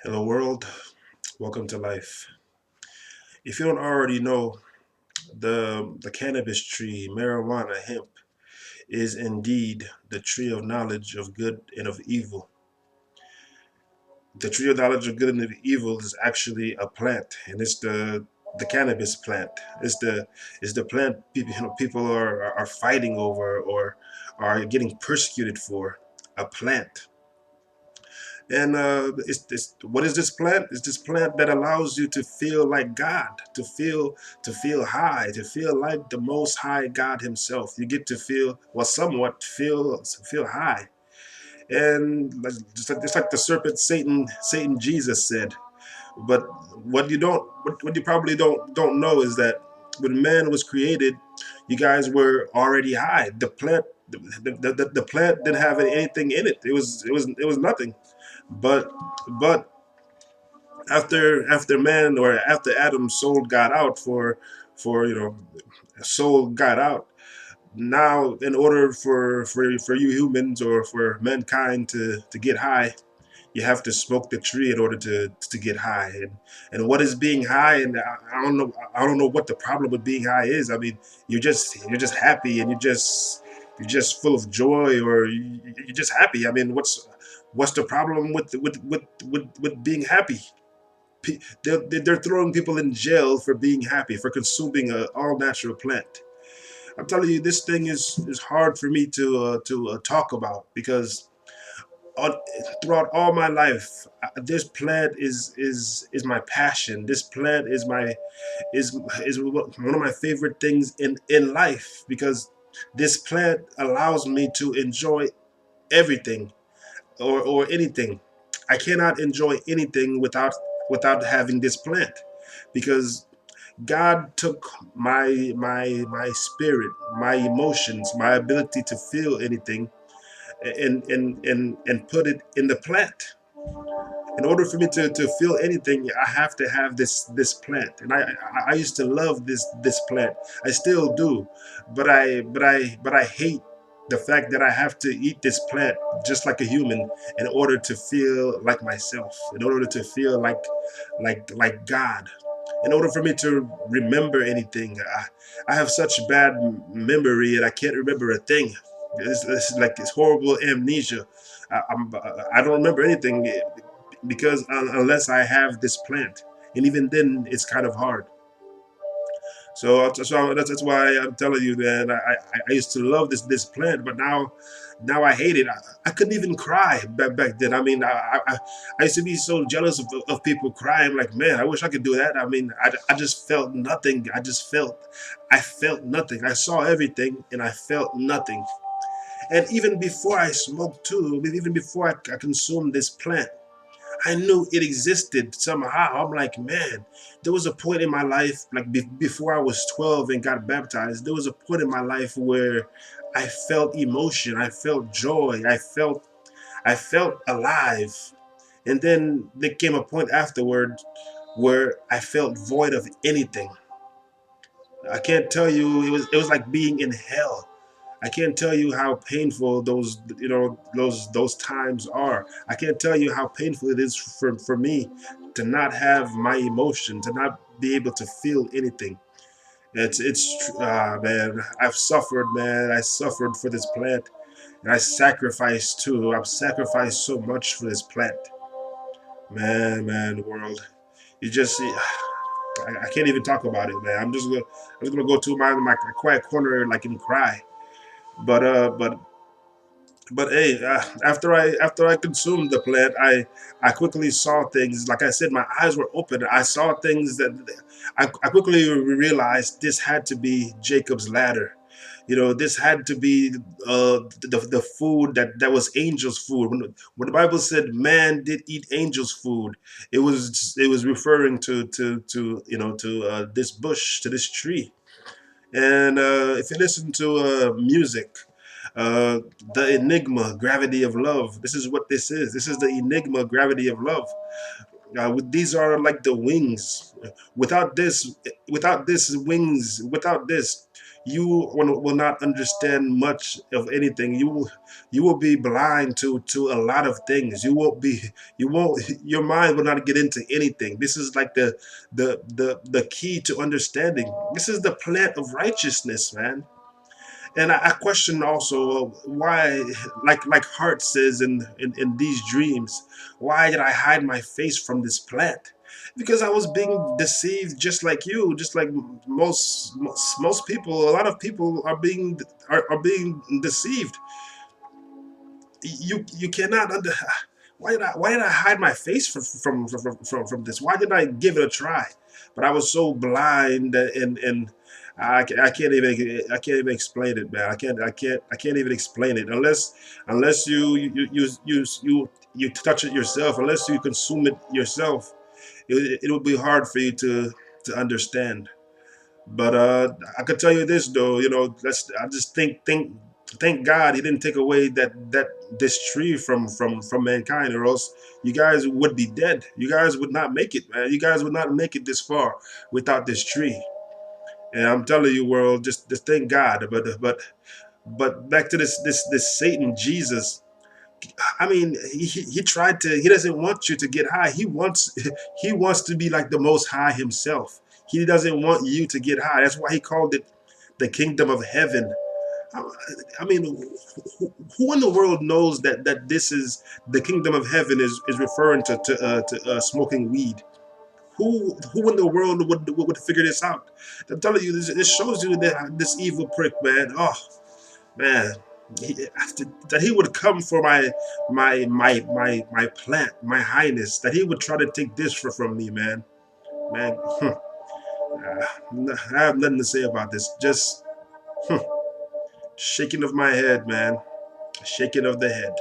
Hello, world. Welcome to life. If you don't already know, the cannabis tree, marijuana, hemp, is indeed the tree of knowledge of good and of evil. The tree of knowledge of good and of evil is actually a plant, and it's the cannabis plant. It's the plant people are fighting over or are getting persecuted for. A plant. And what is this plant? It's this plant that allows you to feel like God, to feel high, to feel like the Most High God Himself. You get to feel, well, somewhat feel high, and just like the serpent Satan Jesus said. But what you probably don't know is that when man was created, you guys were already high. The plant, the plant didn't have anything in it. It was nothing. But but after man or after Adam sold God out for soul got out. Now, in order for you humans or for mankind to get high, you have to smoke the tree in order to get high. And what is being high? And I don't know what the problem with being high is. I mean, you're just happy, and you're just full of joy, or you're just happy. I mean, what's the problem with being happy? They're throwing people in jail for being happy, for consuming a all natural plant. I'm telling you, this thing is hard for me to talk about because on, throughout all my life, this plant is my passion. This plant is one of my favorite things in life because this plant allows me to enjoy everything or anything. I cannot enjoy anything without having this plant because God took my spirit, my emotions, my ability to feel anything, and put it in the plant. In order for me to feel anything, I have to have this plant. And I used to love this plant. I still do, but I hate the fact that I have to eat this plant just like a human in order to feel like myself, in order to feel like God, in order for me to remember anything. I have such bad memory and I can't remember a thing. It's like this horrible amnesia. I don't remember anything because unless I have this plant, and even then, it's kind of hard. So that's why I'm telling you, man. I used to love this plant, but now I hate it. I couldn't even cry back then. I mean, I used to be so jealous of people crying. Like, man, I wish I could do that. I mean, I just felt nothing. I felt nothing. I saw everything, and I felt nothing. And even before I smoked too, even before I consumed this plant, I knew it existed somehow. I'm like, man, there was a point in my life, like before I was 12 and got baptized, there was a point in my life where I felt emotion, I felt joy, I felt alive. And then there came a point afterward where I felt void of anything. I can't tell you, it was like being in hell. I can't tell you how painful those times are. I can't tell you how painful it is for me to not have my emotion, to not be able to feel anything. Man, I've suffered, man. I suffered for this plant, and I sacrificed too. I've sacrificed so much for this plant, man, world. You just see. I can't even talk about it, man. I'm just gonna go to my quiet corner like and cry. But hey, after I consumed the plant, I quickly saw things. Like I said, my eyes were open. I saw things that I quickly realized this had to be Jacob's ladder. This had to be the food that was angels' food. When the Bible said man did eat angels' food, it was referring to this bush, to this tree. And if you listen to music, uh, the enigma, gravity of love. This is what this is. This is the enigma, gravity of love. These are like the wings. Without this wings, without this, you will not understand much of anything. You will be blind to a lot of things. You won't your mind will not get into anything. This is like the key to understanding. This is the plant of righteousness, man. And I question also why, like Hart says in these dreams, why did I hide my face from this plant? Because I was being deceived, just like you, just like most people. A lot of people are being deceived. You cannot under. Why did I hide my face from this? Why did I give it a try? But I was so blind, and I can't even explain it, man. I can't even explain it unless you touch it yourself, unless you consume it yourself. It will be hard for you to understand. But I could tell you this though, I just thank God he didn't take away that this tree from mankind, or else you guys would be dead. You guys would not make it, man. You guys would not make it this far without this tree. And I'm telling you, world, just thank God. But back to this Satan Jesus. I mean, he tried to. He doesn't want you to get high. He wants to be like the Most High himself. He doesn't want you to get high. That's why he called it the kingdom of heaven. I I mean, who in the world knows that this is the kingdom of heaven is referring to smoking weed? Who in the world would figure this out? I'm telling you, this shows you that this evil prick, man. Oh man, he, that he would come for my plant, my highness. That he would try to take this from me, man. Man, I have nothing to say about this. Just shaking of my head, man. Shaking of the head.